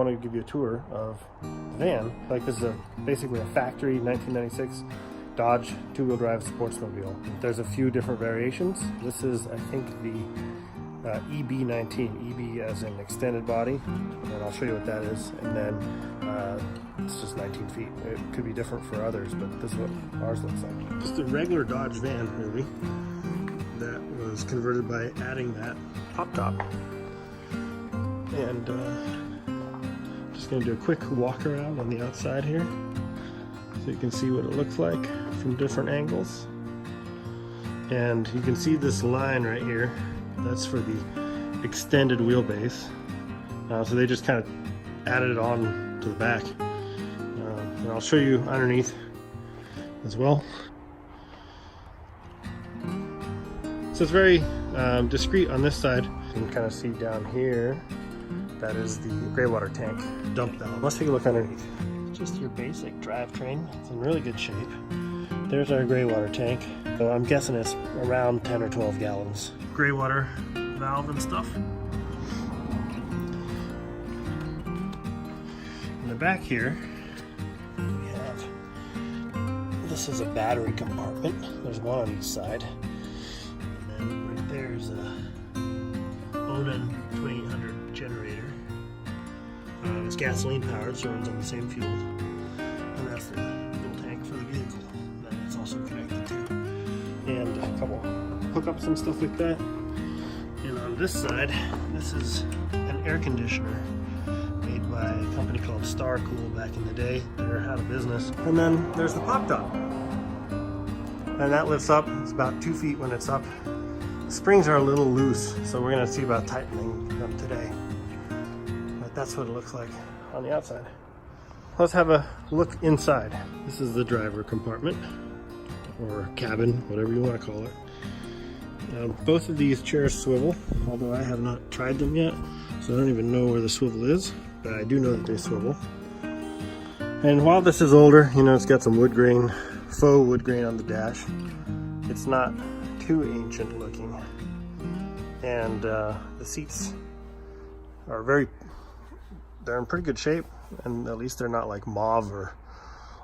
going to give you a tour of the van. Like, this is basically a factory 1996 Dodge two-wheel drive Sportsmobile. There's a few different variations. This is, I think, the EB19, EB as in extended body, and I'll show you what that is. And then it's just 19 feet. It could be different for others, but this is what ours looks like. Just a regular Dodge van, really, that was converted by adding that pop-top. And just going to do a quick walk around on the outside here so you can see what it looks like from different angles. And you can see this line right here. That's for the extended wheelbase. So they just kind of added it on to the back. And I'll show you underneath as well. So it's very discreet on this side. You can kind of see down here, that is the gray water tank dump valve. Let's take a look underneath. Just your basic drivetrain. It's in really good shape. There's our gray water tank. So I'm guessing it's around 10 or 12 gallons. Gray water valve and stuff. In the back here, we have, this is a battery compartment. There's one on each side. And then right there is a Onan 2800 generator. It's gasoline powered, so it runs on the same fuel. And that's the fuel tank for the vehicle that it's also connected to. And a couple hookups and stuff like that. And on this side, this is an air conditioner made by a company called Star Cool back in the day. They're out of business. And then there's the pop-top. And that lifts up. It's about 2 feet when it's up. The springs are a little loose, so we're going to see about tightening them today. But that's what it looks like on the outside. Let's have a look inside. This is the driver compartment, or cabin, whatever you want to call it. Both of these chairs swivel, although I have not tried them yet, so I don't even know where the swivel is, but I do know that they swivel. And while this is older, you know, it's got some wood grain, faux wood grain on the dash. It's not too ancient looking. And the seats are they're in pretty good shape, and at least they're not like mauve or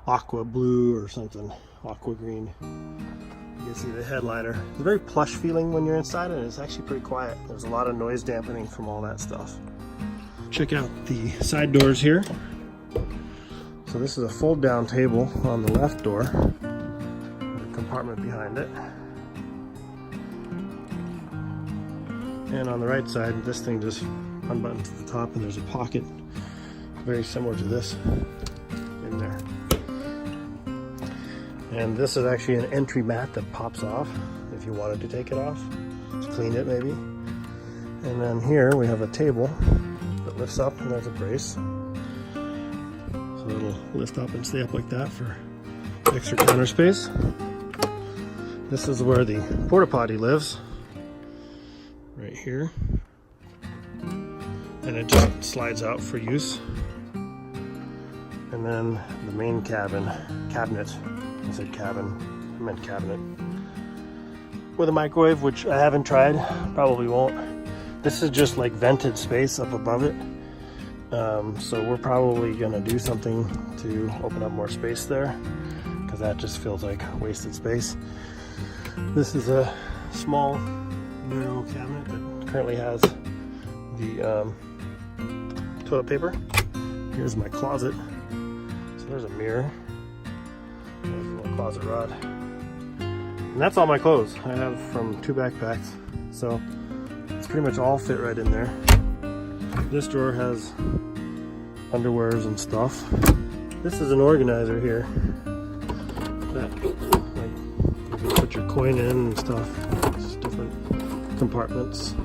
aqua blue or something, aqua green. You can see the headliner. It's a very plush feeling when you're inside, and it's actually pretty quiet. There's a lot of noise dampening from all that stuff. Check out the side doors here. So this is a fold down table on the left door, the compartment behind it. And on the right side, this thing just unbuttons to the top, and there's a pocket very similar to this in there. And this is actually an entry mat that pops off if you wanted to take it off, to clean it maybe. And then here we have a table that lifts up, and there's a brace. So it'll lift up and stay up like that for extra counter space. This is where the porta potty lives, right here. And it just slides out for use. And then the main cabinet. I said cabin, I meant cabinet. With a microwave, which I haven't tried, probably won't. This is just like vented space up above it. So we're probably gonna do something to open up more space there, because that just feels like wasted space. This is a small, narrow cabinet that currently has the toilet paper. Here's my closet. So there's a mirror. There's a little closet rod. And that's all my clothes. I have from 2 backpacks. So it's pretty much all fit right in there. This drawer has underwears and stuff. This is an organizer here that, like, you can put your coin in and stuff. It's different compartments.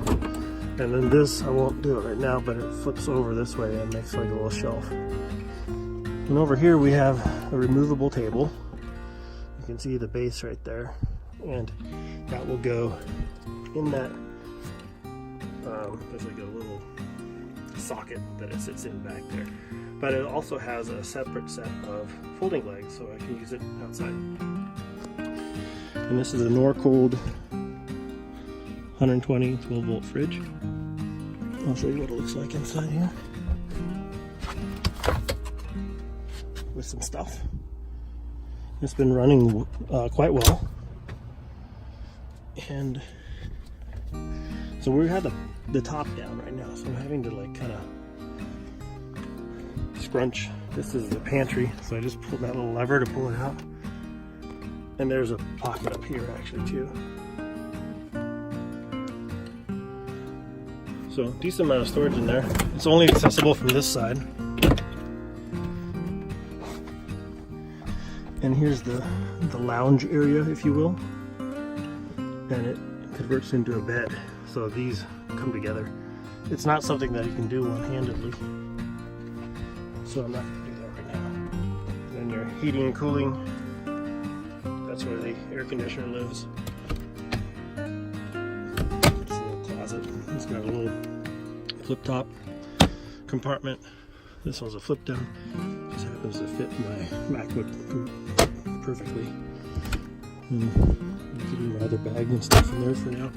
And then this, I won't do it right now, but it flips over this way and makes like a little shelf. And over here we have a removable table. You can see the base right there, and that will go in that. There's like a little socket that it sits in back there, but it also has a separate set of folding legs, so I can use it outside. And this is a Norcold 120 12-volt fridge. I'll show you what it looks like inside here. with some stuff. It's been running quite well. And so we have the top down right now, so I'm having to like kind of scrunch. This is the pantry, so I just pulled that little lever to pull it out. And there's a pocket up here actually too. So decent amount of storage in there. It's only accessible from this side. And here's the lounge area, if you will. And it converts into a bed. So these come together. It's not something that you can do one-handedly. So I'm not going to do that right now. And then your heating and cooling. That's where the air conditioner lives. It's a little closet. It's got a little flip top compartment. This one's a flip down. Just happens to fit my MacBook perfectly. And you can do my other bag and stuff in there for now.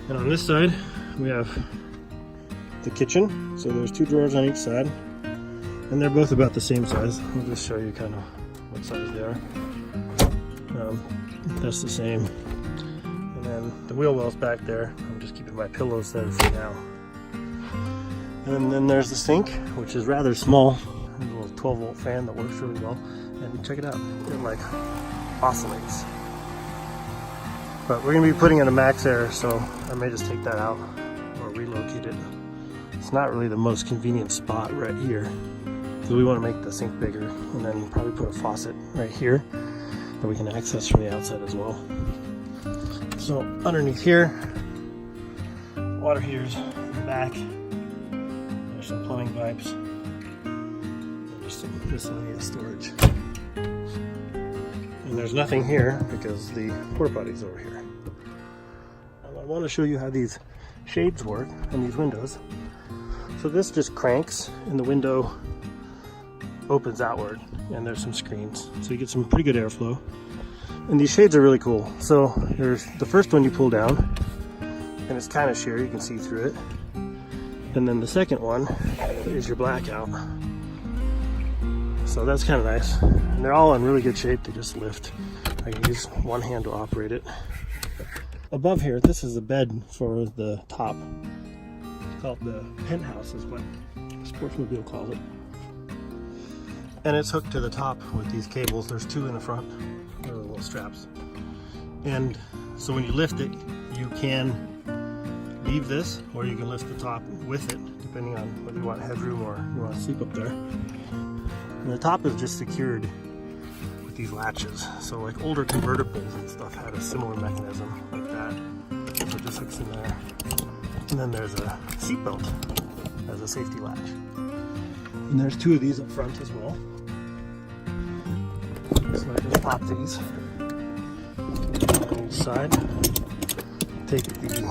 And on this side, we have the kitchen. So there's 2 drawers on each side. And they're both about the same size. I'll just show you kind of what size they are. That's the same. And then the wheel well's back there. I'm just keeping my pillows there for now. And then there's the sink, which is rather small. There's a little 12-volt fan that works really well. And check it out. It like oscillates. But we're going to be putting in a max air, so I may just take that out or relocate it. It's not really the most convenient spot right here. So we want to make the sink bigger and then probably put a faucet right here that we can access from the outside as well. So underneath here, water heaters in the back. There's some plumbing pipes. And there's some miscellaneous storage. And there's nothing here because the porta potty's over here. And I want to show you how these shades work on these windows. So this just cranks and the window opens outward, and there's some screens, so you get some pretty good airflow. And these shades are really cool. So there's the first one you pull down, and it's kind of sheer, you can see through it. And then the second one is your blackout. So that's kind of nice. And they're all in really good shape. They just lift. I can use one hand to operate it. Above here, this is a bed for the top. It's called the penthouse, is what Sportsmobile calls it. And it's hooked to the top with these cables. There's 2 in the front. They're the little straps. And so when you lift it, you can leave this, or you can lift the top with it, depending on whether you want headroom or you want to sleep up there. And the top is just secured with these latches. So like older convertibles and stuff had a similar mechanism like that. So it just hooks in there. And then there's a seat belt as a safety latch. And there's 2 of these up front as well. So I just pop these on each side. Take the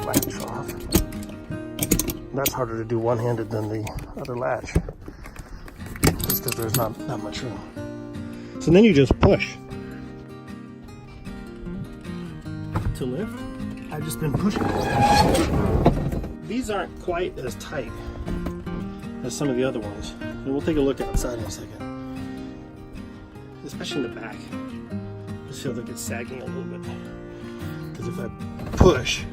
latch off. That's harder to do one-handed than the other latch, just because there's not that much room. So then you just push. To lift, I've just been pushing. These aren't quite as tight as some of the other ones. And we'll take a look outside in a second. Especially in the back. I just feel like it's sagging a little bit. Because if I push,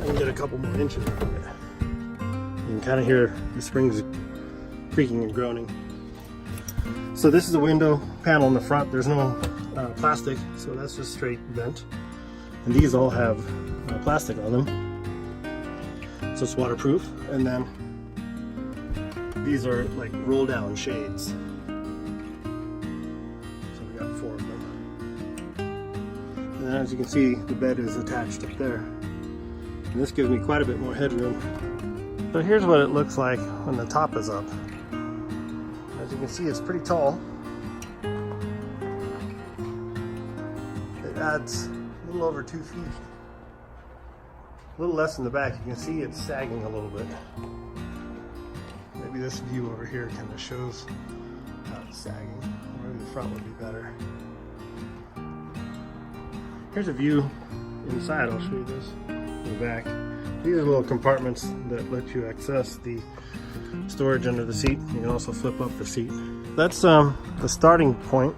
I can get a couple more inches out of it. You can kind of hear the springs creaking and groaning. So this is a window panel in the front. There's no plastic, so that's just straight vent. And these all have plastic on them. So it's waterproof. And then these are like roll down shades. So we got 4 of them. And then as you can see, the bed is attached up there. And this gives me quite a bit more headroom. So here's what it looks like when the top is up. As you can see, it's pretty tall. It adds a little over 2 feet. A little less in the back. You can see it's sagging a little bit. Maybe this view over here kind of shows how it's sagging. Maybe the front would be better. Here's a view inside. I'll show you this in the back. These are little compartments that let you access the storage under the seat. You can also flip up the seat. That's the starting point